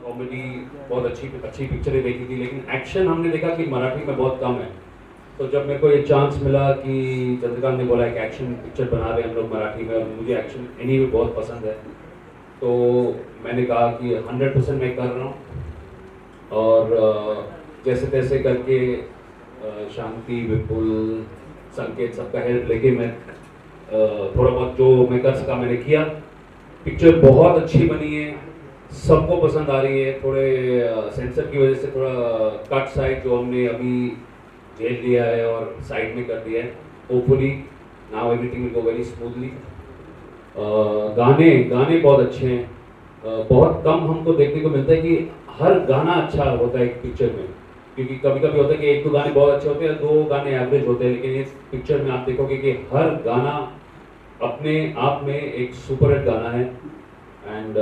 Comedy बहुत अच्छी अच्छी पिक्चरें देखी थी, लेकिन एक्शन हमने देखा कि मराठी में बहुत कम है। तो जब मेरे को ये चांस मिला कि चंद्रकांत ने बोला कि एक्शन पिक्चर बना रहे हैं हम लोग मराठी में, और मुझे एक्शन एनीवे बहुत पसंद है, तो मैंने कहा कि 100% मैं कर रहा हूँ। और जैसे तैसे करके शांति, विपुल, संकेत सबका हेल्प लेके मैं थोड़ा बहुत जो मैं कर सका मैंने किया। पिक्चर बहुत अच्छी बनी है, सबको पसंद आ रही है। थोड़े सेंसर की वजह से थोड़ा कट साइड जो हमने अभी झेल लिया है और साइड में कर दिया है, hopefully now everything will go very smoothly. गाने गाने बहुत अच्छे हैं। बहुत कम हमको देखने को मिलता है कि हर गाना अच्छा होता है एक पिक्चर में, क्योंकि कभी कभी होता है कि एक दो गाने बहुत अच्छे होते हैं, दो गाने एवरेज होते हैं, लेकिन इस पिक्चर में आप देखोगे कि हर गाना अपने आप में एक सुपर हिट गाना है। And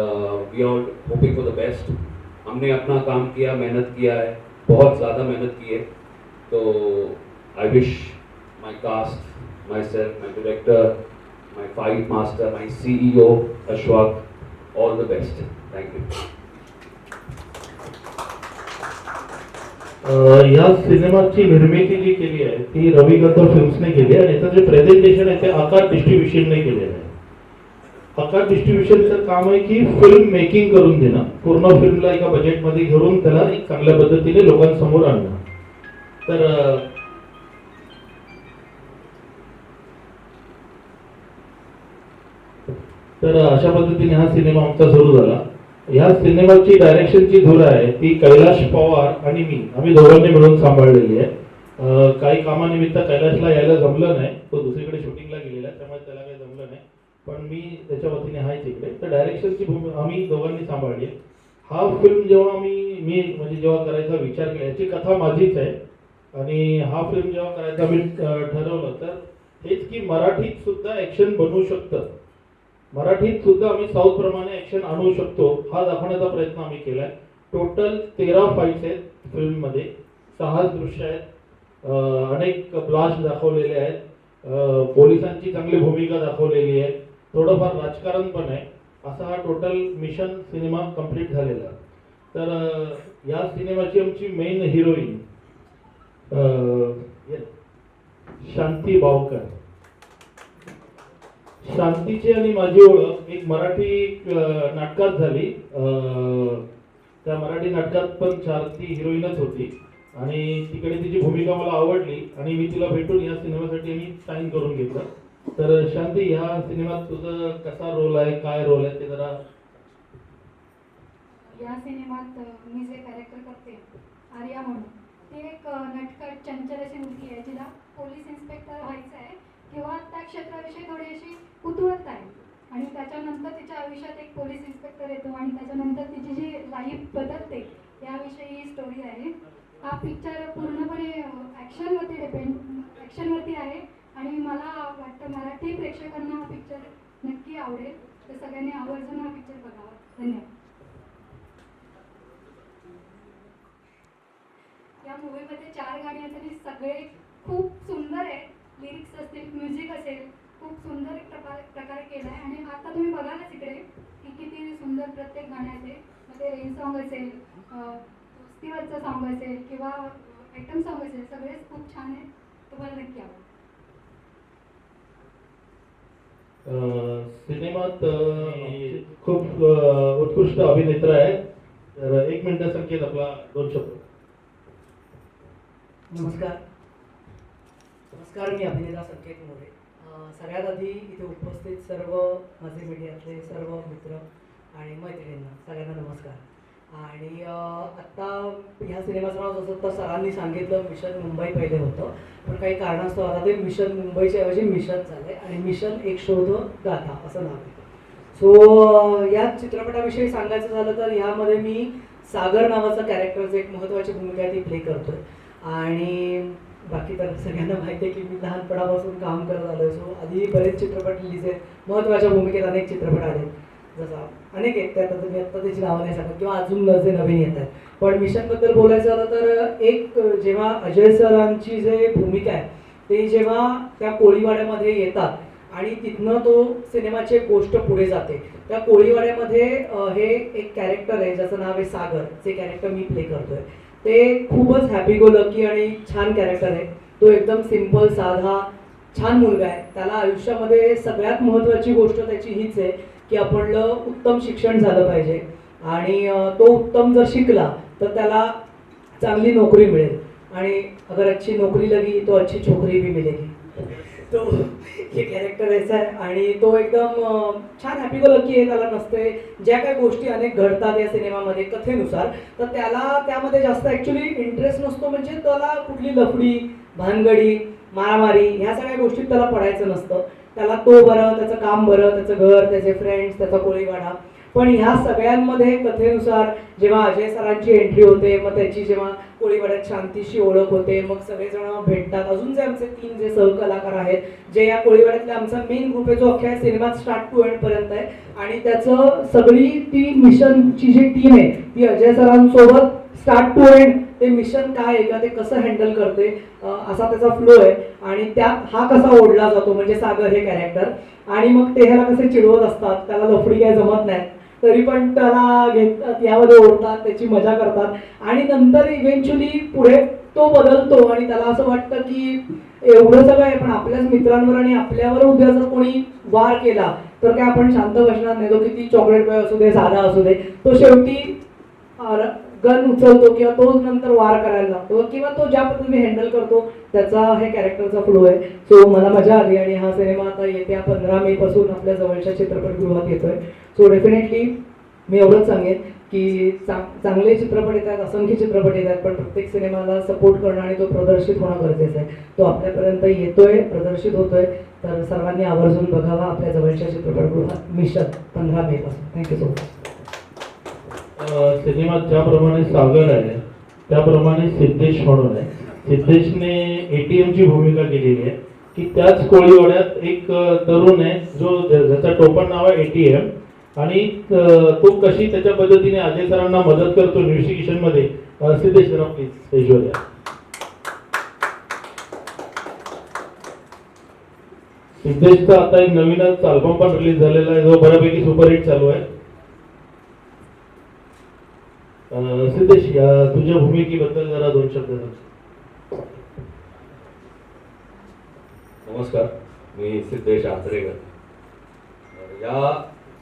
we are hoping for the best. हमने अपना काम किया, मेहनत किया है, बहुत ज़्यादा मेहनत की है। तो I wish my cast, myself, my director, my fight master, my CEO Ashfaq, all the best. Thank you. या सिनेमाची निर्मिती जी केली आहे ती रवी गंधर्व फिल्म्सने केली आहे, आणि याचं जे प्रेझेंटेशन आहे ते आकार डिस्ट्रीब्युशनने केलेलं आहे. आकार डिस्ट्रीब्युशनचं काम आहे की फिल्म मेकिंग करून देणं, पूर्ण फिल्मला एका बजेटमध्ये घेऊन त्याला एक चांगल्या पद्धतीने लोकांसमोर आणणं. तर अशा पद्धतीने हा सिनेमा आमचा सुरू झाला. या सिनेमाची डायरेक्शनची धूर आहे ती कैलाश पवार आणि मी आम्ही दोघांनी मिळून सांभाळलेली आहे. काही कामानिमित्त कैलाशला यायला जमलं नाही, तो दुसरीकडे शूटिंगला गेलेला, त्यामुळे त्याला काही जमलं नाही, पण मी त्याच्या वतीने आहे तिकडे. तर डायरेक्शनची भूमिका आम्ही दोघांनी सांभाळली. हा फिल्म जेव्हा मी म्हणजे जेव्हा करायचा विचार केला, याची कथा माझीच आहे, आणि हा फिल्म जेव्हा करायचा मी ठरवलं तर हेच की मराठीत सुद्धा ॲक्शन बनवू शकतं, मराठीत सुद्धा आम्ही साऊथ प्रमाणे ॲक्शन आणू शकतो, हा दाखवण्याचा प्रयत्न आम्ही केलाय. टोटल 13 फाईट्स आहेत फिल्ममध्ये, 6 दृश्य आहेत, अनेक ब्लास्ट दाखवलेले आहेत, पोलिसांची चांगली भूमिका दाखवलेली आहे, थोडंफार राजकारण पण आहे. असा हा टोटल मिशन सिनेमा कंप्लीट झालेला. तर या सिनेमाची आमची मेन हिरोईन शांती बावकर. शांतीची आणि माझी ओळख एक मराठी नाटकात झाली. त्या मराठी नाटकात पण ती हिरोईनच होती, आणि तिकडे तिची भूमिका मला आवडली, आणि मी तिला भेटून या सिनेमासाठी मी साईन करून घेतलं. तर शांती, ह्या सिनेमात तुझं कसा रोल आहे, काय रोल आहे ते जरा. या सिनेमात मी जे कॅरेक्टर करते आर्या म्हणून, ती एक नटखट चंचल अशी मुलगी आहे जिला पोलीस इन्स्पेक्टर व्हायचं आहे किंवा त्या क्षेत्राविषयी थोडी अशी कुतूहल आहे, आणि त्याच्यानंतर तिच्या आयुष्यात एक पोलीस इन्स्पेक्टर येतो, आणि त्याच्यानंतर तिची जी लाईफ बदलते याविषयी ही स्टोरी आहे. हा पिक्चर पूर्णपणे ॲक्शनवरती आहे, आणि मला वाटतं मराठी प्रेक्षकांना हा पिक्चर नक्की आवडेल. तर सगळ्यांनी आवर्जून हा पिक्चर बघावा. धन्यवाद. या मूवीमध्ये 4 गाणी आहेत आणि सगळे खूप सुंदर आहेत. लिरिक्स असतील, म्युझिक असेल, खूप सुंदर एक प्रकारे केला आहे. आणि आता तुम्ही बघालच इकडे की किती सुंदर प्रत्येक गाण्याचे, मग ते रेन सॉन्ग असेल, वस्तीवरचं सॉन्ग असेल किंवा आयटम सॉन्ग असेल, सगळेच खूप छान आहेत. तुम्हाला नक्की आवडेल. सिनेमात खूप उत्कृष्ट अभिनेता आहे. तर 1 मिनिट संकेत आपला 2 शब्द. नमस्कार, मी अभिनेता संकेत मोरे. सगळ्यात आधी इथे उपस्थित सर्व माझे मीडियातले सर्व मित्र आणि मैत्रिणींना सगळ्यांना नमस्कार. आणि आत्ता ह्या सिनेमाचं नाव जसं तर सरांनी सांगितलं मिशन मुंबई पहिले होतं, पण काही कारणास्तव आता ते मिशन मुंबईच्या ऐवजी मिशन झालं आहे, आणि मिशन एक शोध गाथा असं नाव आहे. सो या चित्रपटाविषयी सांगायचं झालं तर ह्यामध्ये मी सागर नावाचा कॅरेक्टरचं एक महत्त्वाची भूमिका ती प्ले करतो आहे. आणि बाकी तर सगळ्यांना माहिती आहे की मी लहानपणापासून काम करत आलो आहे. सो आधी बरेच चित्रपट रिलीज आहेत, महत्त्वाच्या भूमिकेत अनेक चित्रपट आले, जसा अनेक आहेत, त्यात मी आत्ता त्याची नावं नाही सांगत किंवा अजून जे नवीन येत आहेत. पण मिशनबद्दल बोलायचं झालं तर एक जेव्हा अजय सरांची जे भूमिका आहे ते जेव्हा त्या कोळीवाड्यामध्ये येतात आणि तिथनं तो सिनेमाची एक गोष्ट पुढे जाते. त्या कोळीवाड्यामध्ये हे एक कॅरेक्टर आहे ज्याचं नाव आहे सागर, जे कॅरेक्टर मी प्ले करतोय. ते खूपच हॅपी गो लकी आणि छान कॅरेक्टर आहे. तो एकदम सिंपल साधा छान मुलगा आहे. त्याला आयुष्यामध्ये सगळ्यात महत्त्वाची गोष्ट त्याची हीच आहे की आपलं उत्तम शिक्षण झालं पाहिजे आणि तो उत्तम जर शिकला तर त्याला चांगली नोकरी मिळेल आणि अगर अच्छी नोकरी लगी तो अच्छी छोकरी भी मिलेगी. तो हे कॅरेक्टर याचं आहे आणि तो एकदम छान हॅपी गो लकी आहे. त्याला नसते ज्या काही गोष्टी अनेक घडतात या सिनेमामध्ये कथेनुसार, तर त्याला त्यामध्ये जास्त ॲक्च्युली इंटरेस्ट नसतो. म्हणजे त्याला कुठली लफडी भानगडी मारामारी ह्या सगळ्या गोष्टीत त्याला पडायचं नसतं. त्याला तो बरं, त्याचं काम बरं, त्याचं घर, त्याचे फ्रेंड्स, त्याचा कोळीवाडा. पण ह्या सगळ्यांमध्ये कथेनुसार जेव्हा अजय सरांची एंट्री होते, मग त्याची जेव्हा कोळीवाड्यात शांतीशी ओळख होते, मग सगळेजण भेटतात. अजून जे आमचे 3 जे सहकलाकार आहेत, जे या कोळीवाड्यातले आमचा मेन ग्रुप आहे जो अख्ख्या सिनेमात स्टार्ट टू एंड पर्यंत आहे, आणि त्याचं सगळी ती मिशनची जी टीम आहे ती अजय सरांसोबत स्टार्ट टू एंड ते मिशन काय आहे का ते कसं हँडल करते असा त्याचा फ्लो आहे. आणि त्यात हा कसा ओढला जातो म्हणजे सागर हे कॅरेक्टर, आणि मग ते ह्याला कसे चिडवत असतात, त्याला लफडी काय जमत नाही तरी पण त्याला घेतात, यामध्ये ओढतात, त्याची मजा करतात. आणि नंतर इव्हेंच्युअली पुढे तो बदलतो आणि त्याला असं वाटतं की एवढं सगळं आहे पण आपल्याच मित्रांवर आणि आपल्यावर उद्या जर कोणी वार केला तर काय आपण शांत बसणार नाही. तो किती चॉकलेट बॉय असू दे, साधा असू दे, तो शेवटी गन उचलतो किंवा तो नंतर वार करायला लागतो किंवा तो ज्या पद्धतीने हँडल करतो त्याचा हे कॅरेक्टरचा फ्लो आहे. सो मला मजा आली आणि हा सिनेमा आता येत्या 15 मे पासून आपल्या जवळच्या चित्रपटगृहात येतोय. सो डेफिनेटली मी एवढंच सांगेन की चांगले चित्रपट येतात, असंख्य चित्रपट येतात, पण प्रत्येक सिनेमाला सपोर्ट करणं आणि तो प्रदर्शित होणं गरजेचं आहे. तो आपल्यापर्यंत येतोय, प्रदर्शित होतोय, तर सर्वांनी आवर्जून बघावा आपल्या जवळच्या चित्रपटगृहात मिशन 15 मे पासून. Thank you so much. सिनेमात ज्याप्रमाणे सागर आहे त्याप्रमाणे सिद्धेश म्हणून आहे. सिद्धेशने ATM ची भूमिका केलेली आहे की त्याच कोळीवाड्यात एक तरुण आहे जो ज्याचं टोपण नाव आहे ATM, आणि तो कशी त्याच्या पद्धतीने अजय सरांना मदत करतो इन्व्हेस्टिगेशन मध्ये. सिद्धेश सर प्लीज स्टेजवर या. सिद्धेशचा आता एक नवीनच अल्बम पण रिलीज झालेला आहे जो बऱ्यापैकी सुपरहिट चालू आहे. सिद्धेश, तुझ्या भूमिकेबद्दल जरा 2 शब्द सांग. नमस्कार, मी सिद्धेश आचरेकर. या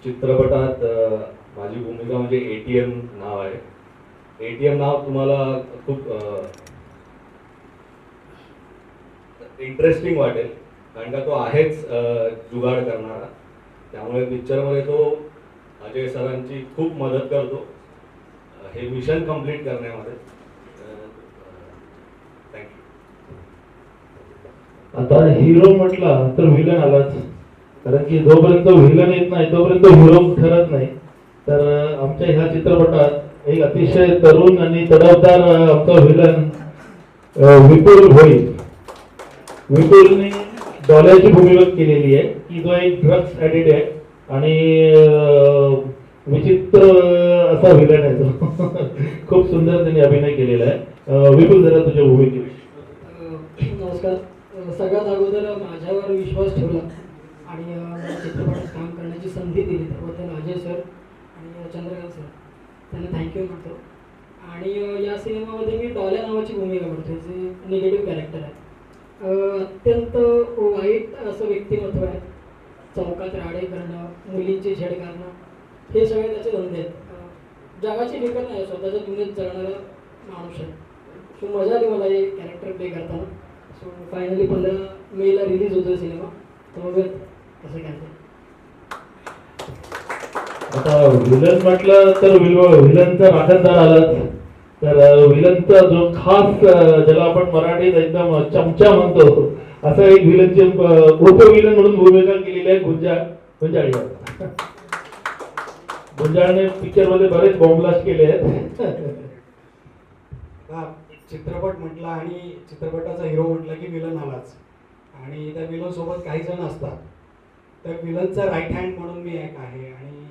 चित्रपटात माझी भूमिका म्हणजे ATM नाव आहे. ATM नाव तुम्हाला खूप इंटरेस्टिंग वाटेल कारण का तो आहेच जुगाड करणारा. त्यामुळे पिक्चरमध्ये तो अजय सरांची खूप मदत करतो हे मिशन कंप्लीट करण्यामध्ये. थँक्यू. आता हिरो म्हटला तर व्हिलन आलाच, कारण की जोपर्यंत व्हिलन येत नाही तोपर्यंत हिरो ठरत नाही. तर आमच्या ह्या चित्रपटात एक अतिशय तरुण आणि तडफदार आमचा व्हिलन विपुल भोई. विपुलने डॉल्याची भूमिका केलेली आहे की जो एक ड्रग्स ॲडिक्ट आहे आणि विचित्र असा व्हिलन आहे तो. खूप सुंदर त्यांनी अभिनय केलेला आहे. विपुल, जरा तुझ्या भूमिकेविषयी. नमस्कार. सगळ्यात अगोदर माझ्यावर विश्वास ठेवला आणि मला चित्रपटात काम करण्याची संधी दिली त्याबद्दल अजय सर आणि चंद्रकांत सर त्यांना थँक्यू म्हणतो. आणि या सिनेमामध्ये मी डॉल्या नावाची भूमिका करतो, जे निगेटिव्ह कॅरेक्टर आहे. अत्यंत वाईट असं व्यक्तिमत्व आहे. चौकात राडे करणं, मुलींची छेड करणं, हे सगळे त्याचे धंदे आहेत. जगाची फिकर नाही, स्वतःच्या दुनियेत जगणारा माणूस आहे. सो मजा आली मला हे कॅरेक्टर प्ले करताना. सो फायनली 15 मेला रिलीज होतो सिनेमा, तर बघूयात कसं काय ते. आता व्हिलन म्हटलं तर व्हिलनचा राखणदार आलाच. तर व्हिलनचा जो खास ज्याला आपण मराठीत एकदम चमचा म्हणतो असा एक व्हिलनची उपविलन म्हणून भूमिका केलेली आहे गुंजाळ. गुंजाळने पिक्चर मध्ये बरेच बॉम्बलास्ट केले आहेत. चित्रपट म्हटला आणि चित्रपटाचा हिरो म्हटला की विलन आलाच, आणि त्या विलन सोबत काही जण असतात. त्या विलनचा राईट हँड म्हणून मी एक आहे, आणि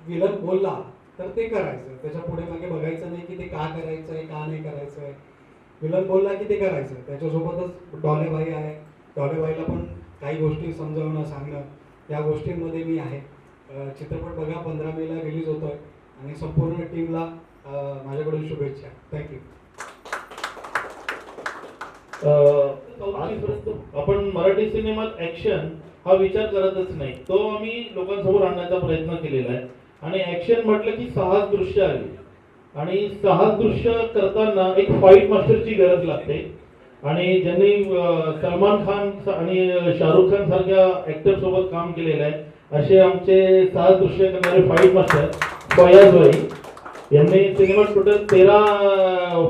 विलन बोलला तर ते करायचं, त्याच्या पुढे मागे बघायचं नाही की ते का करायचं आहे का नाही करायचं आहे. विलन बोलला की ते करायचं. त्याच्यासोबतच डॉलेबाई आहे. डॉलेबाईला पण काही गोष्टी समजावणं सांगणं या गोष्टींमध्ये मी आहे. चित्रपट बघा 15 मेला रिलीज होतो आहे आणि संपूर्ण टीमला माझ्याकडून शुभेच्छा. थँक्यू. आजपर्यंत आपण मराठी सिनेमात ऍक्शन हा विचार करतच नाही, तो आम्ही लोकांसमोर आणण्याचा प्रयत्न केलेला आहे. आणि ऍक्शन म्हटलं की साहस दृश्य आली आणि साहस दृश्य करताना एक फाईट मास्टरची गरज लागते. आणि ज्यांनी सलमान खान आणि शाहरुख खान सारख्या ऍक्टर सोबत काम केलेलं आहे असे आमचे साहस दृश्य करणारे फाईट मास्टर फयाज भाई यांनी सिनेमात टोटल 13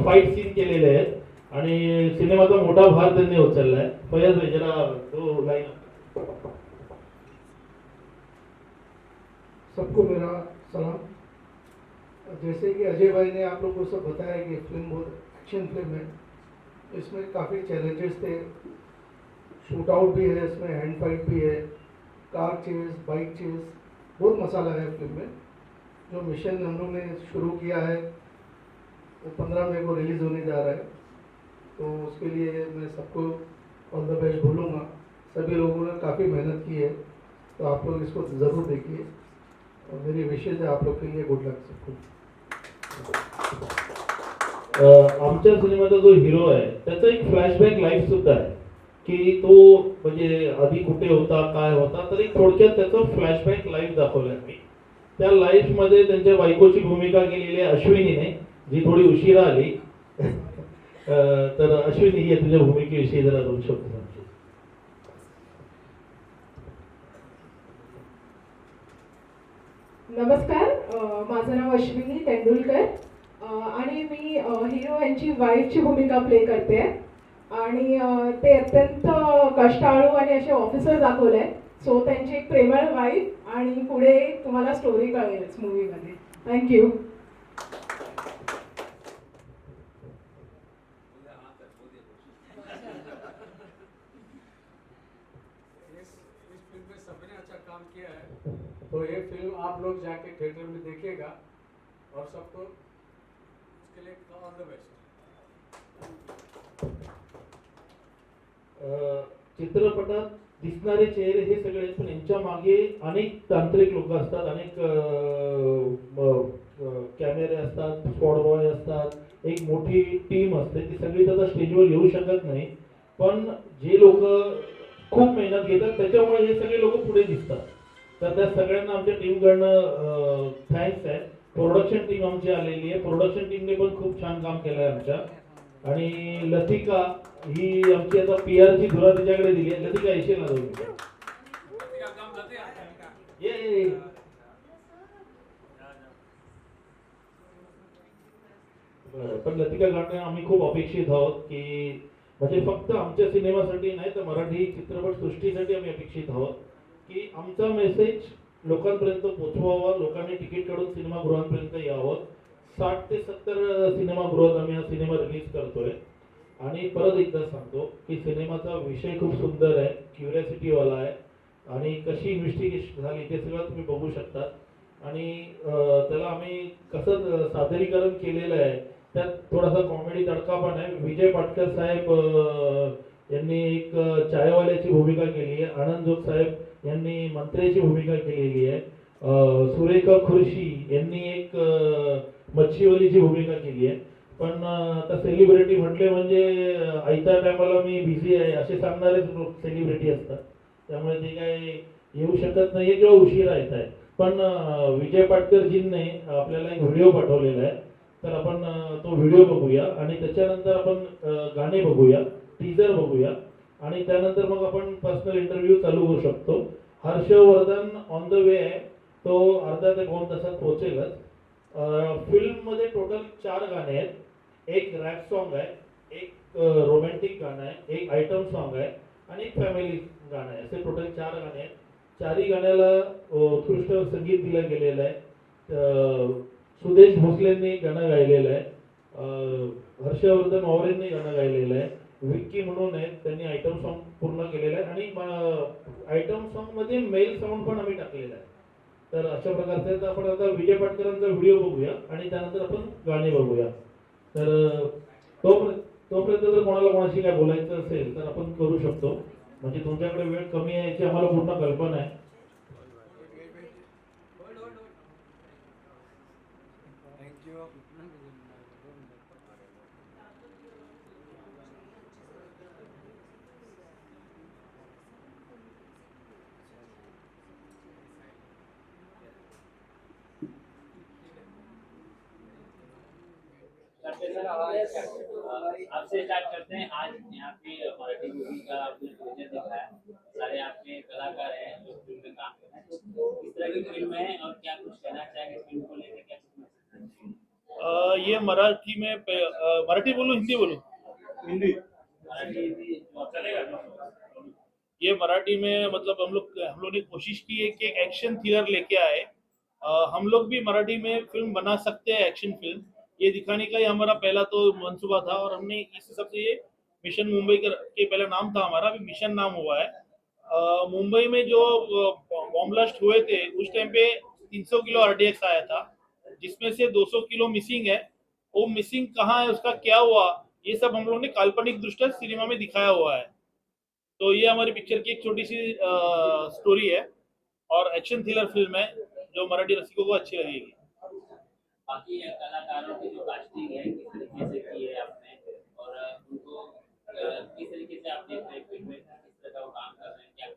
फाईट सीन केलेले आहेत आणि सिनेमाचा मोठा भार त्यांनी उचललाय. फयाज भाई जरा तो लाईन. सबको मेरा सलाम. जैसे कि अजय भाई ने आप लोग को सब बताया कि फिल्म बहुत एक्शन फिल्म है. इसमें काफ़ी चैलेंजेस थे. शूट आउट भी है, इसमें हैंड फाइट भी है, कार चेज, बाइक चेज, बहुत मसाला है फिल्म में. जो मिशन हम लोग ने शुरू किया है वो 15 मई को रिलीज़ होने जा रहा है. तो उसके लिए मैं सबको ऑल द बेस्ट बोलूँगा. सभी लोगों ने काफ़ी मेहनत की है, तो आप लोग इसको ज़रूर देखिए और मेरी विशेष है आप लोग के लिए. गुड लक सबको. आमच्या सिनेमाचा जो हिरो आहे त्याचा एक फ्लॅशबॅक लाईफ सुद्धा आहे की तो म्हणजे आधी कुठे होता, काय होता, तर एक थोडक्यात त्याचं फ्लॅशबॅक लाईफ दाखवलं आहे. त्या लाईफमध्ये त्यांच्या बायकोची भूमिका केलेली आहे अश्विनीने, जी थोडी उशिरा आली. तर अश्विनी या तुझ्या भूमिकेविषयी जरा 2 शब्द सांग. नमस्कार, माझं नाव अश्विनी तेंडुलकर आणि मी हिरो यांची वाईफची भूमिका प्ले करते. आणि ते अत्यंत कष्टाळू आणि असे ऑफिसर दाखवले आहेत. सो त्यांची एक प्रेमळ वाईफ आणि पुढे तुम्हाला स्टोरी कळेलच मूवीमध्ये. थँक्यू. इस फिल्म में सबने अच्छा काम किया है, तो ये फिल्म आप लोग जाके थिएटर में देखिएगा और सबको उसके लिए ऑल द बेस्ट. चित्रपटात दिसणारे चेहरे हे सगळे, पण यांच्या मागे अनेक तांत्रिक लोक असतात, अनेक कॅमेरे असतात, स्पॉट बॉय असतात, एक मोठी टीम असते. ती सगळी आता स्टेजवर येऊ शकत नाही, पण जे लोक खूप मेहनत घेतात त्याच्यामुळे हे सगळे लोक पुढे दिसतात. तर त्या सगळ्यांना आमच्या टीमकडनं थँक्स आहे. प्रोडक्शन टीम आमची आलेली आहे. प्रोडक्शन टीमने पण खूप छान काम केलं आहे आमच्या. आणि लतिका ही आमची आता PR ची धुरा तिच्याकडे दिली आहे. लतिका येशील ना 2 मिनिटं? ये बरं, पण लतिका गाणं आम्ही खूप अपेक्षित आहोत की म्हणजे फक्त आमच्या सिनेमासाठी नाही तर मराठी चित्रपट सृष्टीसाठी आम्ही अपेक्षित आहोत की आमचा मेसेज लोकांपर्यंत पोहोचवावा, लोकांनी तिकीट काढून सिनेमागृहांपर्यंत यावं. 60 ते 70 सिनेमागृहात आम्ही हा सिनेमा रिलीज करतोय. आणि परत एकदा सांगतो की सिनेमाचा विषय खूप सुंदर आहे, क्युरियोसिटीवाला आहे आणि कशी इन्व्हेस्टिगेशन झाली ते सगळं तुम्ही बघू शकता. आणि त्याला आम्ही कसं सादरीकरण केलेलं आहे त्यात थोडासा कॉमेडी तडका पण आहे. विजय पाटकर साहेब यांनी एक चायवाल्याची भूमिका केली आहे. आनंद जोग साहेब यांनी मंत्र्याची भूमिका केलेली आहे. सुरेखा खुर्शी यांनी एक मच्छीवालीची भूमिका केली आहे. पण आता सेलिब्रिटी म्हटले म्हणजे आयत्या टायमाला मी बिझी आहे असे सांगणारेच सेलिब्रिटी असतात, त्यामुळे ते काय येऊ शकत नाही किंवा उशिरा येत आहे. पण विजय पाटकरजींनी आपल्याला एक व्हिडिओ पाठवलेला आहे, तर आपण तो व्हिडिओ बघूया आणि त्याच्यानंतर आपण गाणे बघूया, टीजर बघूया आणि त्यानंतर मग आपण पर्सनल इंटरव्ह्यू चालू करू शकतो. हर्षवर्धन ऑन द वे आहे, तो अर्धा ते 2 तासात पोहोचेलच. फिल्ममध्ये टोटल 4 गाणे आहेत. एक रॅप सॉन्ग आहे, एक रोमॅन्टिक गाणं आहे, एक आयटम सॉन्ग आहे आणि एक फॅमिली गाणं आहे. असे टोटल 4 गाणे आहेत. 4ही गाण्याला उत्कृष्ट संगीत दिलं गेलेलं आहे. सुदेश भोसलेंनी गाणं गायलेलं आहे. हर्षवर्धन मावरेंनी गाणं गायलेलं आहे. विक्की म्हणून आहेत, त्यांनी आयटम सॉन्ग पूर्ण केलेलं आहे आणि आयटम सॉन्गमध्ये मेल साऊंड पण आम्ही टाकलेलं आहे. तर अशा प्रकारचे आपण आता विजय पाटकरांचा व्हिडिओ बघूया आणि त्यानंतर आपण गाणी बघूया. तर तोपर्यंत जर कोणाला कोणाशी काय बोलायचं असेल तर आपण करू शकतो. म्हणजे तुमच्याकडे वेळ कमी आहे याची आम्हाला पूर्ण कल्पना आहे. आपसे स्टार्ट करते हैं. आज यहाँ पे मराठी मूवी का आपने प्रोजेक्ट दिखाया, सारे आपके कलाकार हैं जो फिल्म में काम कर रहे हैं. किस तरह की फिल्म है और क्या कुछ कहना चाहेंगे फिल्म को लेकर, क्या कुछ message देना चाहेंगे? ये मराठी में मराठी बोलूं हिंदी बोलूं? मराठी हिंदी चलेगा. ये मराठी में मतलब हम लोग ने कोशिश की है कि एक एक्शन थ्रिलर लेके आए. हम लोग भी मराठी में फिल्म बना सकते हैं, एक्शन फिल्म. ये दिखाने का ही हमारा पहला तो मंसूबा था और हमने इस हिसाब से ये मिशन मुंबई के पहला नाम था हमारा, अभी मिशन नाम हुआ है. मुंबई में जो बॉम्ब ब्लास्ट हुए थे उस टाइम पे 300 किलो RDX आया था, जिसमें से 200 किलो मिसिंग है. वो मिसिंग कहाँ है, उसका क्या हुआ, ये सब हम लोग ने काल्पनिक दृष्टि सिनेमा में दिखाया हुआ है. तो ये हमारी पिक्चर की एक छोटी सी स्टोरी है और एक्शन थ्रिलर फिल्म है जो मराठी रसिकों को अच्छी लगेगी. बाकी कलाकारों की जो कास्टिंग है किस तरीके से की है आपने, और उनको किस तरीके से आपने फिल्म में किस तरह का वो काम कर रहे हैं, क्या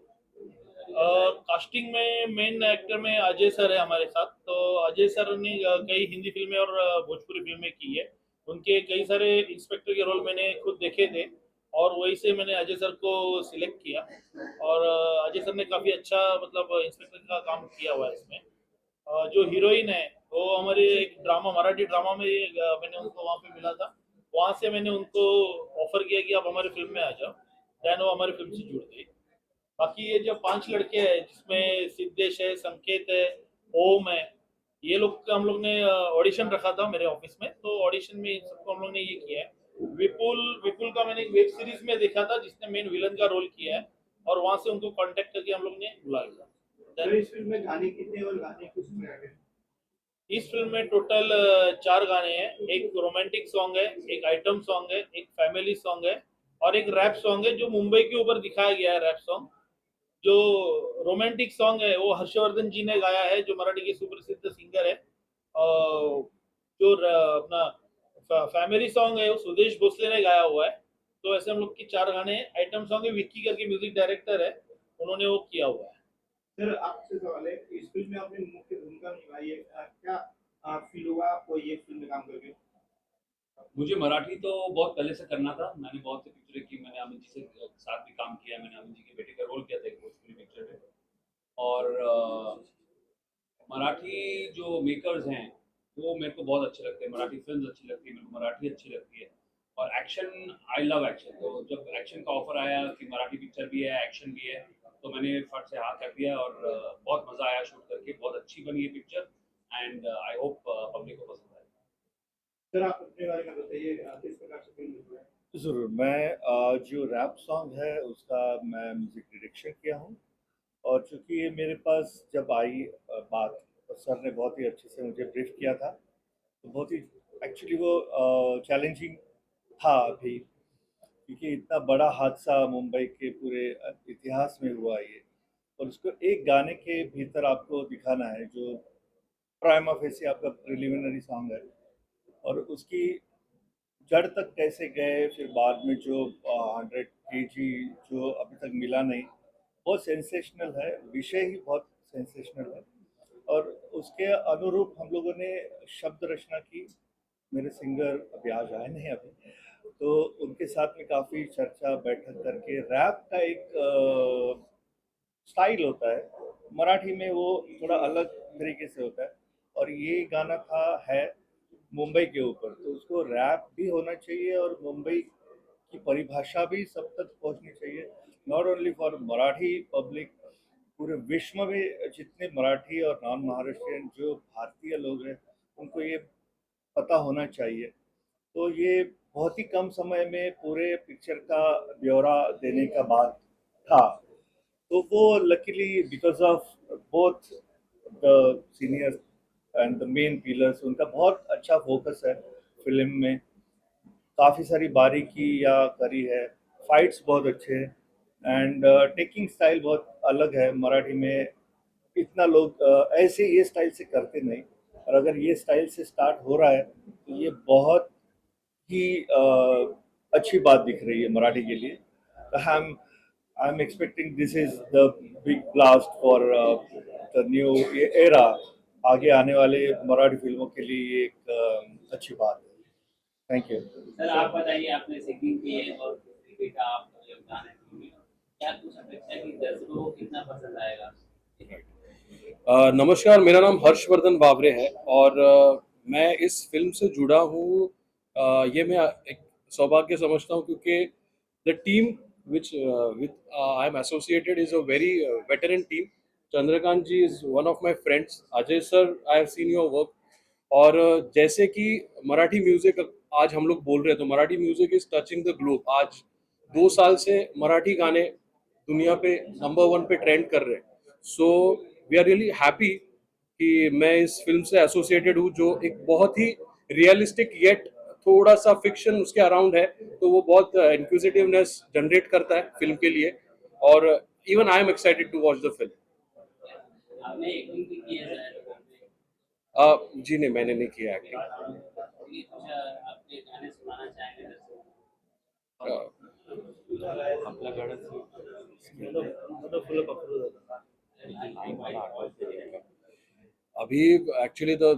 कास्टिंग में मेन एक्टर में अजय सर है हमारे साथ. तो अजय सर ने कई हिंदी फिल्में और भोजपुरी फिल्में की है. उनके कई सारे इंस्पेक्टर के रोल मैंने खुद देखे थे और वही से मैंने अजय सर को सिलेक्ट किया. और अजय सर ने काफ़ी अच्छा मतलब इंस्पेक्टर का काम किया हुआ है इसमें. जो हीरोइन है वो हमारे एक ड्रामा, मराठी ड्रामा में मैंने उनको वहाँ पे मिला था. वहाँ से मैंने उनको ऑफर किया कि आप हमारी फिल्म में आ जाओ. दैन वो हमारी फिल्म से जुड़ गई. बाकी ये जो 5 लड़के हैं जिसमें सिद्धेश है, संकेत है, ओम है, ये लोग का हम लोग ने ऑडिशन रखा था मेरे ऑफिस में. तो ऑडिशन में इन सबको हम लोग ने ये किया है. विपुल का मैंने एक वेब सीरीज में देखा था जिसने मेन विलन का रोल किया है और वहां से उनको कांटेक्ट करके हम लोग ने बुला लिया. इस फिल्म में गाने कितने और गाने कुछ इस फिल्म में टोटल 4 गाने हैं. एक रोमांटिक सॉन्ग है, एक आइटम सॉन्ग है, एक फैमिली सॉन्ग है और एक रैप सॉन्ग है जो मुंबई के ऊपर दिखाया गया है. रैप सॉन्ग, जो रोमांटिक सॉन्ग है वो हर्षवर्धन जी ने गाया है जो मराठी के सुप्रसिद्ध सिंगर है. जो अपना फैमिली सॉन्ग है वो सुदेश भोसले ने गाया हुआ है. तो ऐसे हम लोग की 4 गाने हैं. आइटम सॉन्ग है विक्की करके म्यूजिक डायरेक्टर है, उन्होंने वो किया हुआ है. सर आपसे सवाल है, इस फिल्म में आपने मुख्य भूमिका निभाई है, क्या फील हुआ आपको ये फिल्म में काम करके? मुझे मराठी तो बहुत पहले से करना था. मैंने बहुत सी पिक्चरें की, मैंने अमित जी से साथ भी काम किया. मैंने अमित जी के बेटे का रोल किया था एक भोजपुरी पिक्चर में. और मराठी जो मेकर्स हैं वो मेरे को बहुत अच्छे लगते हैं. मराठी फिल्म अच्छी लगती है मेरे को, मराठी अच्छी लगती है. और एक्शन, आई लव एक्शन. तो जब एक्शन का ऑफर आया कि मराठी पिक्चर भी है, एक्शन भी है, तो मैंने फट से हाँ कर दिया और बहुत मज़ा आया शूट करके. बहुत अच्छी बनी है picture and I hope public को पसंद आए. सर आप अपने बारे में बताइए, किस प्रकार से फिल्म है? ज़रूर. मैं जो रैप सॉन्ग है उसका मैं म्यूज़िक डायरेक्शन किया हूँ. और चूँकि ये मेरे पास जब आई बात, तो सर ने बहुत ही अच्छे से मुझे ब्रीफ किया था. तो बहुत ही एक्चुअली वो चैलेंजिंग था अभी, क्योंकि इतना बड़ा हादसा मुंबई के पूरे इतिहास में हुआ ये, और उसको एक गाने के भीतर आपको दिखाना है जो प्राइमा फेसी आपका प्रिलिमिनरी सॉन्ग है, और उसकी जड़ तक कैसे गए, फिर बाद में जो 100 kg जो अभी तक मिला नहीं, बहुत सेंसेशनल है. विषय ही बहुत सेंसेशनल है और उसके अनुरूप हम लोगों ने शब्द रचना की. मेरे सिंगर अभी आज आए नहीं अभी, तो उनके साथ में काफ़ी चर्चा बैठक करके रैप का एक स्टाइल होता है, मराठी में वो थोड़ा अलग तरीके से होता है. और ये गाना है मुंबई के ऊपर, तो उसको रैप भी होना चाहिए और मुंबई की परिभाषा भी सब तक पहुंचनी चाहिए. Not only for Marathi public, पूरे विश्व में जितने मराठी और नॉन महाराष्ट्रियन जो भारतीय लोग हैं उनको ये पता होना चाहिए. तो ये बहुत ही कम समय में पूरे पिक्चर का ब्यौरा देने का बात था. तो वो luckily because of both the senior end the main pillars, उनका बहुत अच्छा फोकस है फिल्म में. काफ़ी सारी बारीकी या करी है, फाइट्स बहुत अच्छे हैं, एंड टेकिंग स्टाइल बहुत अलग है मराठी में। इतना लोग ऐसे ये स्टाइल से करते नहीं, और अगर ये स्टाइल से स्टार्ट हो रहा है तो ये बहुत ही अच्छी बात दिख रही है मराठी के लिए। I am expecting this is the big blast for the new era. आगे आने वाले मराठी फिल्मों के लिए ये एक अच्छी बात है। Thank you sir. आप बताइए, आपने सिंगिंग की है और क्रिकेट का आपका योगदान है फिल्म में, क्या कुछ अपेक्षा की दर्शकों को कितना पसंद आएगा? नमस्कार, मेरा नाम हर्षवर्धन बावरे है और मैं इस फिल्म से जुड़ा हूँ। ये मैं एक सौभाग्य समझता हूँ क्योंकि the team which with I am associated is a very veteran team. Chandrakant ji is one of my friends. Ajay sir, I have seen your work. और जैसे कि मराठी म्यूजिक आज हम लोग बोल रहे हैं तो Marathi music is touching the globe. आज 2 साल से मराठी गाने दुनिया पे नंबर 1 पे ट्रेंड कर रहे हैं। So we are really happy कि मैं इस फिल्म से एसोसिएटेड हूँ, जो एक बहुत ही रियलिस्टिक येट थोड़ा सा फिक्शन उसके अराउंड है, तो वो बहुत इंक्विजिटिवनेस जनरेट करता है फिल्म के लिए। और even I am excited to watch the film. आपने एक्टिंग भी की है सर? जी नहीं, मैंने नहीं किया एक्टिंग। कुछ आपके गाने सुनाना चाहेंगे दर्शकों आपल्या गाण्यात अभी एक्चुअली तो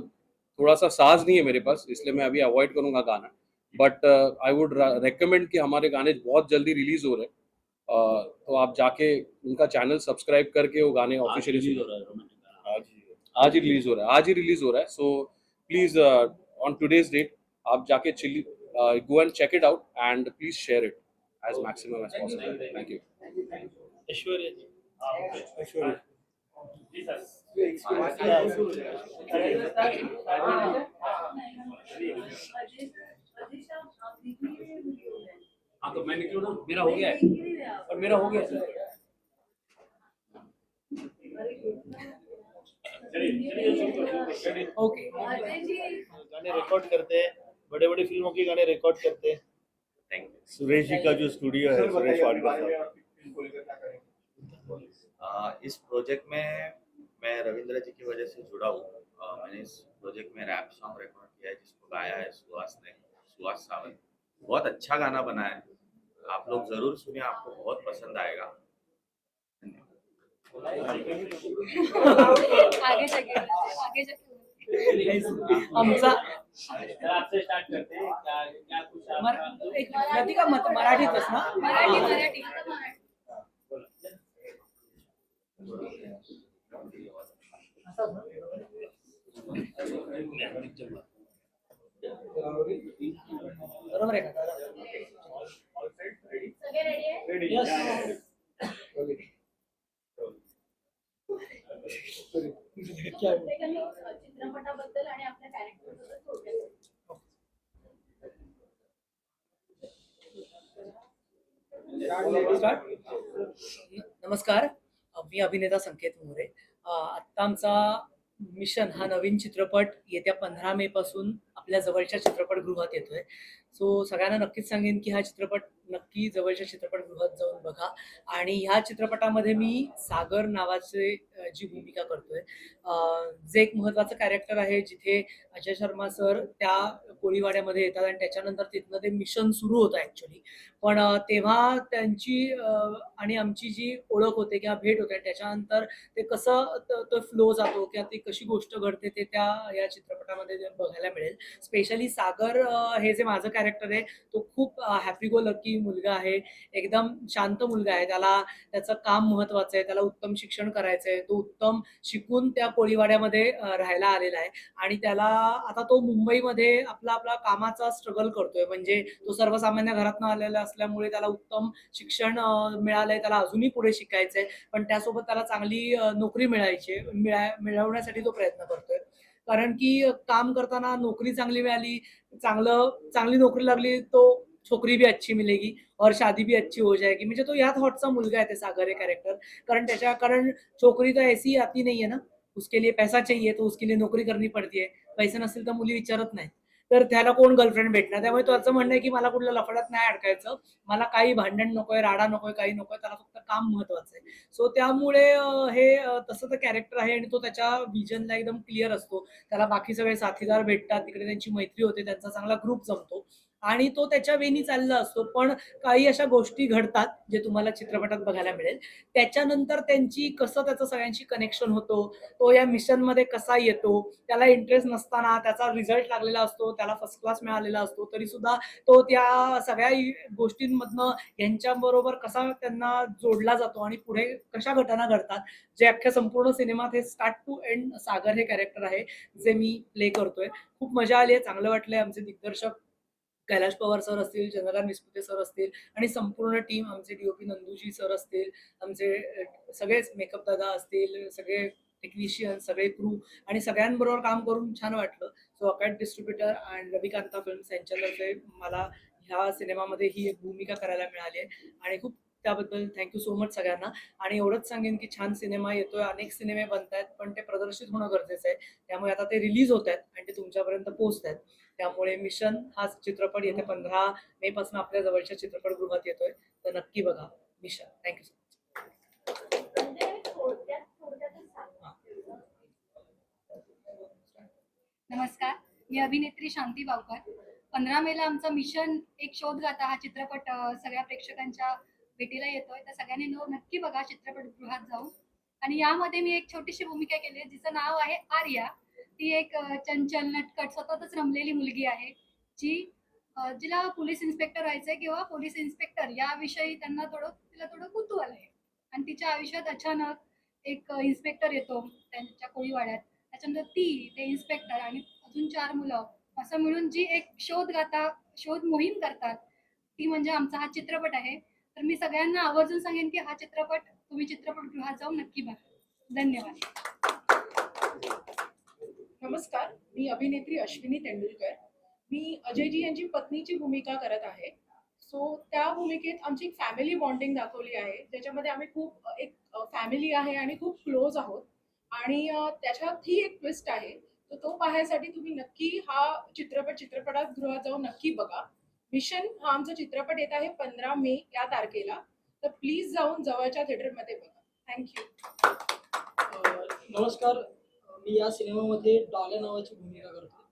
थोड़ा सा साज नहीं है मेरे पास, इसलिए मैं अभी अवॉइड करूंगा गाना। बट आई वुड रेकमेंड कि हमारे गाने बहुत जल्दी रिलीज हो रहे हैं, तो आप जाके उनका चैनल सब्सक्राइब करके वो गाने ऑफिशियली आज ही रिलीज हो रहा है, आज ही रिलीज हो रहा है। So please on today's date आप जाके go and check it out and please share it as maximum as possible. Thank you. Aishwarya ji. Aishwarya ji sir. हाँ तो मैं निकलूँ ना, मेरा हो गया है और मेरा हो गया सर। ओके। गाने रिकॉर्ड करते हैं, बड़े बड़ी फिल्मों के गाने रिकॉर्ड करते हैं। सुरेश जी का जो स्टूडियो है, सुरेश वाडकर साहब। इस प्रोजेक्ट में मैं रविंद्र जी की वजह से जुड़ा हूँ। मैंने इस प्रोजेक्ट में रैप सॉन्ग रिकॉर्ड किया है जिसको गाया है सुहास सावंत। बहुत अच्छा गाना बना है, आप लोग जरूर सुनिए, आपको बहुत पसंद आएगा। आमचा सर आपसे स्टार्ट करते हैं। क्या कुछ आपका एक का मराठीतच ना? मराठी बरोबर आहे का? सगळे रेडी आहे? रेडी? Yes. प्रत्येकाने चित्रपटाबद्दल आणि आपल्या कॅरेक्टरबद्दल थोडक्यात. नमस्कार, मी अभिनेता संकेत मोरे। आत्ता आमचा मिशन हा नवीन चित्रपट येत्या 15 मे पासून आपल्या जवळच्या चित्रपटगृहात येतोय। सो सगळ्यांना नक्कीच सांगेन की हा चित्रपट नक्की जवळच्या चित्रपटगृहात जाऊन बघा। आणि ह्या चित्रपटामध्ये मी सागर नावाचे जी भूमिका करतोय, जे एक महत्त्वाचं कॅरेक्टर आहे, जिथे अजय शर्मा सर त्या कोळीवाड्यामध्ये येतात आणि त्याच्यानंतर तिथनं ते मिशन सुरू होतं ॲक्च्युली। पण तेव्हा त्यांची आणि आमची जी ओळख होते किंवा भेट होते, त्याच्यानंतर ते कसं तो फ्लो जातो किंवा ती कशी गोष्ट घडते ते या चित्रपटामध्ये बघायला मिळेल। स्पेशली सागर हे जे माझं कॅरेक्टर आहे, तो खूप हॅपी गो लकी मुलगा आहे, एकदम शांत मुलगा आहे। त्याला त्याचं काम महत्त्वाचं आहे, त्याला उत्तम शिक्षण करायचं आहे, तो उत्तम शिकून त्या कोळीवाड्यामध्ये राहायला आलेला आहे आणि त्याला आता तो मुंबईमध्ये आपला कामाचा स्ट्रगल करतोय। म्हणजे तो सर्वसामान्य घरातनं आलेला असल्यामुळे त्याला उत्तम शिक्षण मिळालंय, त्याला अजूनही पुढे शिकायचंय, पण त्यासोबत त्याला चांगली नोकरी मिळवण्यासाठी तो प्रयत्न करतोय। कारण की काम करताना नोकरी चांगली मिळाली, चांगली नोकरी लागली तो छोकरी भी अच्छी मिलेगी और शादी भी अच्छी हो जाएगी, म्हणजे तो या थॉटचा मुलगा आहे ते सागर हे कॅरेक्टर। कारण छोकरी तो ऐसी आती नहीं है ना, उसके लिए पैसा चाहिए तो उसके लिए नोकरी करनी पड़ती है। पैसे नसेल तर मुली विचारत नाही, तर त्याला कोण गर्लफ्रेंड भेटणार। त्यामुळे तो असं म्हणणं आहे की मला कुठल्या लफड्यात नाही अडकायचं, मला काही भांडण नकोय, राडा नकोय, काही नकोय, त्याला फक्त काम महत्वाचं आहे. सो त्यामुळे तसं तर कॅरेक्टर आहे आणि तो त्याच्या विजनला एकदम क्लिअर असतो. त्याला बाकी सगळे साथीदार भेटतात, तिकडे त्यांची मैत्री होते, त्यांचा चांगला ग्रुप जमतो आणि तो त्याच्या वेनी चालला असतो. पण काही अशा गोष्टी घडतात जे तुम्हाला चित्रपटात बघायला मिळेल. त्याच्यानंतर त्याचं सगळ्यांशी कनेक्शन होतो. तो या मिशनमध्ये कसा येतो, त्याला इंटरेस्ट नसताना त्याचा रिझल्ट लागलेला असतो, त्याला फर्स्ट क्लास मिळालेला असतो, तरी सुद्धा तो त्या सगळ्या गोष्टींमधनं यांच्याबरोबर कसा त्यांना जोडला जातो आणि पुढे कशा घटना घडतात, जे अख्ख्या संपूर्ण सिनेमात हे स्टार्ट टू एंड सागर हे कॅरेक्टर आहे जे मी प्ले करतोय. खूप मजा आली आहे, चांगलं वाटलंय. आमचे दिग्दर्शक कैलाश पवार सर असतील, चंद्रकांत विस्पुते सर असतील आणि संपूर्ण टीम, आमचे DOP नंदूजी सर असतील, आमचे सगळेच मेकअप दादा असतील, सगळे टेक्निशियन, सगळे क्रू आणि सगळ्यांबरोबर काम करून छान वाटलं. सो अकॅट डिस्ट्रीब्युटर आणि रविकांता फिल्म्स यांच्यातर्फे मला ह्या सिनेमामध्ये ही एक भूमिका करायला मिळाली आहे आणि खूप त्याबद्दल थँक्यू सो मच सगळ्यांना. आणि एवढंच सांगेन की छान सिनेमा येतोय, अनेक सिनेमे बनतायत, पण ते प्रदर्शित होणं गरजेचं आहे. त्यामुळे आता ते रिलीज होत आहेत आणि ते तुमच्यापर्यंत पोहोचत आहेत. त्यामुळे मिशन हा चित्रपट येत्या 15 मे पासून आपल्या जवळच्या चित्रपटगृहात येतोय, तर नक्की बघा मिशन. Thank you so much. नमस्कार, मी अभिनेत्री शांती बावकर. 15 मेला आमचा मिशन एक शोधगाथा हा चित्रपट सगळ्या प्रेक्षकांच्या भेटीला येतोय, तर सगळ्यांनी नक्की बघा चित्रपटगृहात जाऊन. आणि यामध्ये मी एक छोटीशी भूमिका केली आहे जिचं नाव आहे आर्या. ती एक चंचल, नटखट, सततच रमलेली मुलगी आहे जिला पोलीस इन्स्पेक्टर व्हायचंय किंवा पोलीस इन्स्पेक्टर याविषयी तिला थोडं कुतूहल आहे. आणि तिच्या आयुष्यात अचानक एक इन्स्पेक्टर येतो त्यांच्या कोळीवाड्यात. त्याच्यानंतर ते इन्स्पेक्टर आणि अजून 4 मुलं असं मिळून जी एक शोध मोहीम करतात, ती म्हणजे आमचा हा चित्रपट आहे. तर मी सगळ्यांना आवर्जून सांगेन की हा चित्रपट तुम्ही चित्रपटगृहात जाऊन नक्की बघा. धन्यवाद. नमस्कार, मी अभिनेत्री अश्विनी तेंडुलकर. मी अजयजी यांची पत्नीची भूमिका करत आहे. सो त्या भूमिकेत आमची एक फॅमिली बॉन्डिंग दाखवली आहे, ज्याच्यामध्ये आम्ही खूप एक फॅमिली आहे आणि खूप क्लोज आहोत. आणि त्याच्यात ही एक ट्विस्ट आहे, तर तो पाहण्यासाठी तुम्ही नक्की हा चित्रपटगृहात जाऊन नक्की बघा. मिशन हा आमचा चित्रपट येत आहे 15 मे या तारखेला, तर प्लीज जाऊन जवळच्या थिएटरमध्ये बघा. थँक्यू. नमस्कार, मी या सिनेमामध्ये डॉल्या नावाची भूमिका करतो.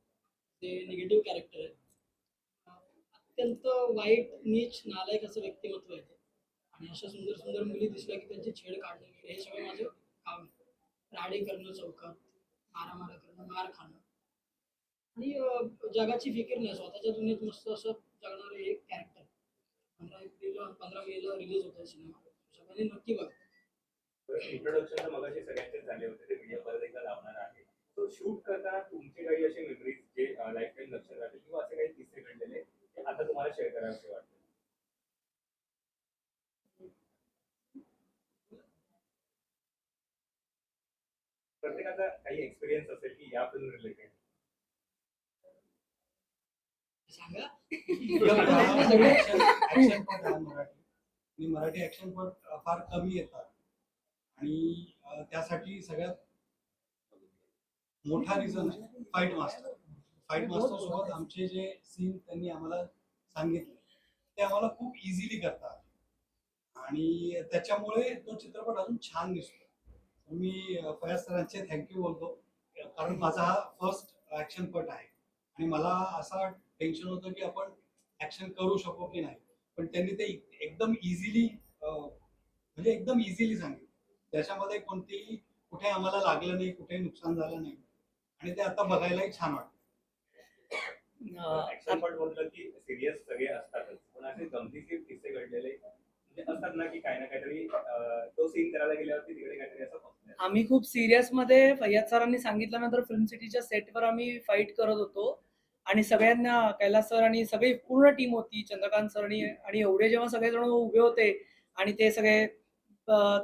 ते निगेटिव्ह कॅरेक्टर आहे. अत्यंत वाईट, नीच, नालायक असं व्यक्तिमत्व आहे ते. आणि अशा सुंदर सुंदर मुली दिसल्या की त्यांची छेड काढणं हे सगळं माझं काम आहे. राडे करणं चौकात, मारामारा करणं, मार खाणं आणि जगाची फिकीर नाही, स्वतःच्या दुनियेत मस्त असं जगणारं एक कॅरेक्टर. 15 मेला रिलीज होत आहे सिनेमा, सगळ्यांनी नक्की बघा. इंट्रोडक्शन मगाशी सगळ्यांचेच झाले होते, ते मीडिया परत एकदा लावणार आहे. तो शूट करताना तुमचे काही असे मेमरीज जे लाईफ टाईम लक्षात राहतील किंवा असे काही किस्से घडलेले ते आता तुम्हाला शेअर करायचे वाटतं? प्रत्येकाचा काही एक्सपिरियन्स असेल की या फिल्म रिलेटेड सांगा. ऍक्शन पट आहे मराठी ऍक्शन पट फार कमी येतात आणि त्यासाठी सगळ्यात मोठा रिझन आहे फाईट मास्टर सोबत आमचे जे सीन त्यांनी आम्हाला सांगितले ते आम्हाला खूप इझिली करतात आणि त्याच्यामुळे तो चित्रपट अजून छान दिसतो. मी फयाज सरांचे थँक्यू बोलतो, कारण माझा हा फर्स्ट ऍक्शन पट आहे आणि मला असा टेन्शन होतं की आपण ऍक्शन करू शकू की नाही, पण त्यांनी ते एकदम इझिली एकदम इझिली सांगितलं. त्याच्यामध्ये कुठे आम्हाला लागलं नाही, कुठे नुकसान झालं नाही आणि ते आता बघायलाही छान वाटतं. ऍक्शन पट म्हटलं की सिरियस सगळे असतातच, पण असे गमतीशीर किस्से घडलेले म्हणजे असतात ना की काही ना काहीतरी तो सीन करायला गेल्यावरती तिकडे काहीतरी असं फसलं. आम्ही खूप सिरियस मध्ये फय्याद सरांनी सांगितल्यानंतर फिल्म सिटीच्या सेटवर आम्ही फाईट करत होतो आणि सगळ्यांना कैलास सर आणि सगळी पूर्ण टीम होती, चंद्रकांत सर आणि एवढे जेव्हा सगळेजण उभे होते आणि ते सगळे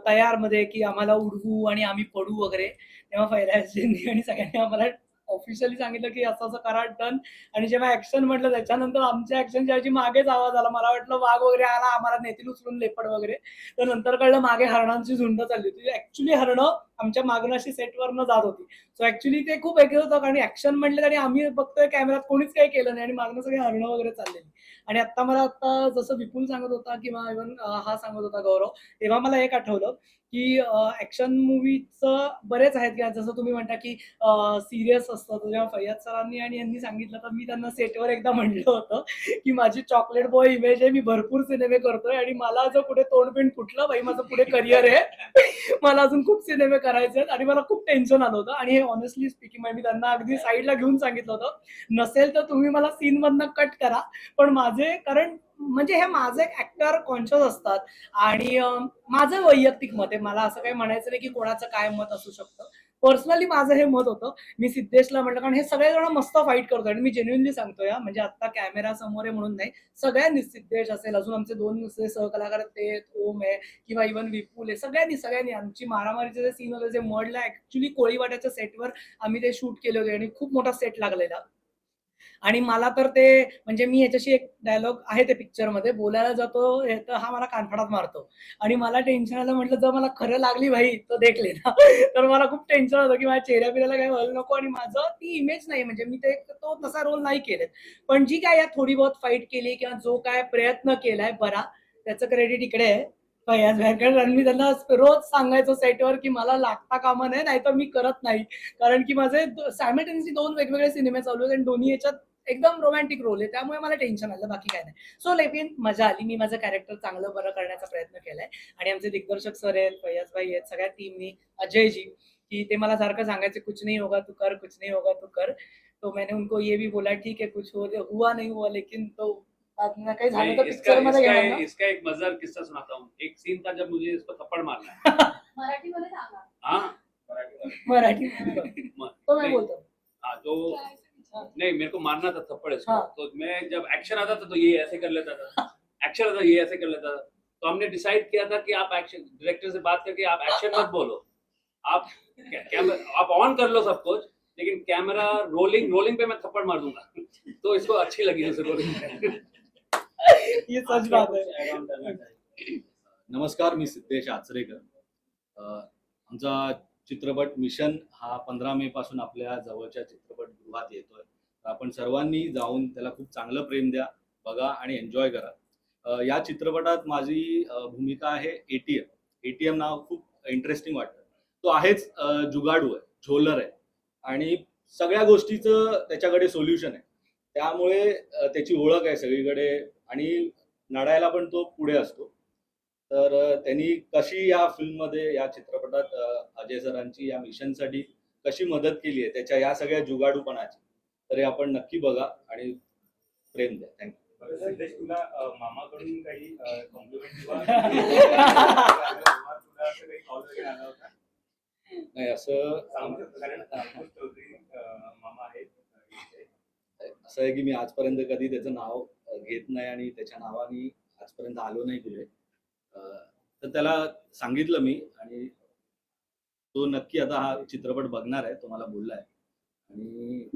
तयार मध्ये की आम्हाला उडवू आणि आम्ही पडू वगैरे, तेव्हा फैराजजींनी आणि सगळ्यांनी आम्हाला ऑफिशियली सांगितलं की असं असं करा डन. आणि जेव्हा ऍक्शन म्हटलं त्याच्यानंतर आमच्या ऍक्शनच्या ऐवजी मागेच आवाज आला. मला वाटलं वाघ वगैरे आला, आम्हाला नेतील उचलून लेपड वगैरे, तर नंतर कळलं मागे हरणांची झुंड चालली होती. ऍक्च्युली हरणं आमच्या मागणाशी सेटवरनं जात होती. सो ऍक्च्युली ते खूप वेगळं होतं, कारण ऍक्शन म्हटलं आणि आम्ही बघतोय कॅमेऱ्यात कोणीच काही केलं नाही आणि मागणं सगळे हरणं वगैरे चाललेली आणि आत्ता मला आत्ता जसं विपुल सांगत होता किंवा इव्हन हा सांगत होता गौरव, तेव्हा मला एक आठवलं की ॲक्शन मूवीचं बरेच आहेत की जसं तुम्ही म्हणता की सिरियस असतं. तर जेव्हा फैयाज सरांनी आणि यांनी सांगितलं तर मी त्यांना सेटवर एकदा म्हटलं होतं की माझी चॉकलेट बॉय इमेज आहे, मी भरपूर सिनेमे करतोय आणि मला जर कुठे तोंडपिंड फुटलं बाई माझं पुढे करिअर आहे, मला अजून खूप सिनेमे करायचे आहेत आणि मला खूप टेन्शन आलं होतं. आणि हे ऑनेस्टली स्पीकिंग मी त्यांना अगदी साईडला घेऊन सांगितलं होतं, नसेल तर तुम्ही मला सीनमधनं कट करा, पण माझे कारण म्हणजे हे माझे एक ऍक्टर कॉन्शियस असतात आणि माझं वैयक्तिक मत आहे, मला असं काही म्हणायचं नाही की कोणाचं काय मत असू शकतं. पर्सनली माझं हे मत होतं. मी सिद्धेशला म्हटलं कारण हे सगळेजण मस्त फाईट करतोय आणि मी जेन्युइनली सांगतोय हा, म्हणजे आता कॅमेरा समोर आहे म्हणून नाही, सगळ्यांनी सिद्धेश असेल, अजून आमचे 2 दुसरे सहकलाकार ते ओम आहे किंवा इव्हन विपुल आहे, सगळ्यांनी आमची मारामारीचे जे सीन होते जे मडला ऍक्च्युली कोळीवाड्याच्या सेटवर आम्ही ते शूट केले होते आणि खूप मोठा सेट लागलेला. आणि मला तर ते म्हणजे मी ह्याच्याशी एक डायलॉग आहे ते पिक्चरमध्ये बोलायला जातो तर हा मला कानफडात मारतो आणि मला टेन्शन आलं, म्हटलं जर मला खरं लागली भाई तो देख लेना. तर मला खूप टेन्शन होतं की माझ्या चेहऱ्या बिऱ्याला काही व्हायला नको आणि माझं ती इमेज नाही, म्हणजे मी तो तसा रोल नाही केलेत, पण जी काय या थोडी बहुत फाईट केली किंवा जो काय प्रयत्न केलाय बरा त्याचं क्रेडिट इकडे आहे फैयाज भाईंकडे. आणि मी त्यांना रोज सांगायचो सेटवर की मला लागता कामा नाही, नाहीतर मी करत नाही, कारण की माझे सायमल्टेनियसली 2 वेगवेगळे सिनेमे चालू आहेत आणि दोन्ही याच्यात एकदम रोमॅन्टिक रोल आहे, त्यामुळे मला टेन्शन आलं, बाकी काय नाही. सो लेकिन मजा आली, मी माझं कॅरेक्टर चांगलं बरं करण्याचा प्रयत्न केलाय आणि आमचे दिग्दर्शक सर आहेत, फैयाज भाई आहेत, सगळ्या टीमनी, अजयजी की ते मला सारखं सांगायचे कुछ नहीं होगा तू कर, कुछ नहीं होगा तू कर. तो मैंने उनको ये भी बोला ठीक है कुछ हुआ नहीं हुआ, लेकिन तो बाद में काही झालं तर पिक्चर मध्ये घेणार ना. इसका एक मजेदार किस्सा सुनाता हूँ. एक सीन था जब मुझे इसको थप्पड़ मारना है. मराठीमध्ये सांगा. हाँ मराठी तो मैं नहीं, बोलतो हाँ तो नहीं मेरे को मारना था थप्पड़ इसको. हाँ. तो मैं जब एक्शन आता था तो ये ऐसे कर लेता था, एक्शन आता ये ऐसे कर लेता था. तो हमने डिसाइड किया था कि आप एक्शन डायरेक्टर से बात करके आप एक्शन मत बोलो, आप आप ऑन कर लो सब कुछ, लेकिन कैमरा रोलिंग पे मैं थप्पड़ मार दूंगा. तो इसको अच्छी लगी उसे रोलिंग. ये सच बात है. नमस्कार, मी सिद्धेश आचरेकर. आमचा चित्रपट मिशन हा 15 मे पासून आपल्या जवळच्या चित्रपटगृहात येतोय. आपण सर्वांनी जाऊन त्याला खूप चांगलं प्रेम द्या, बघा आणि एन्जॉय करा. या चित्रपटात माझी भूमिका आहे एटीएम. एटीएम नाव खूप इंटरेस्टिंग वाटतं. तो आहेच जुगाडू आहे, झोलर आहे आणि सगळ्या गोष्टीचं त्याच्याकडे सोल्युशन आहे. त्यामुळे त्याची ओळख आहे सगळीकडे आणि लढायला पण तो पुढे असतो. तर त्यांनी कशी या फिल्ममध्ये या चित्रपटात अजय सरांची या मिशनसाठी कशी मदत केली आहे त्याच्या या सगळ्या जुगाडूपणाची, तरी आपण नक्की बघा आणि प्रेम द्या. थँक्यू. सिद्धेश, तुला मामाकडून काही कॉम्प्लिमेंट किंवा तुला असं काही कॉल वगैरे आला होता? नाही असं सांगू शकतो कारण अंकुश चौधरी मामा आहेत. असं आहे की मी आजपर्यंत कधी त्याचं नाव घेत नाही आणि त्याच्या नावाने आजपर्यंत आलो नाही कुठे. तर त्याला सांगितलं मी आणि तो नक्की आता हा चित्रपट बघणार आहे, तो मला बोललाय. आणि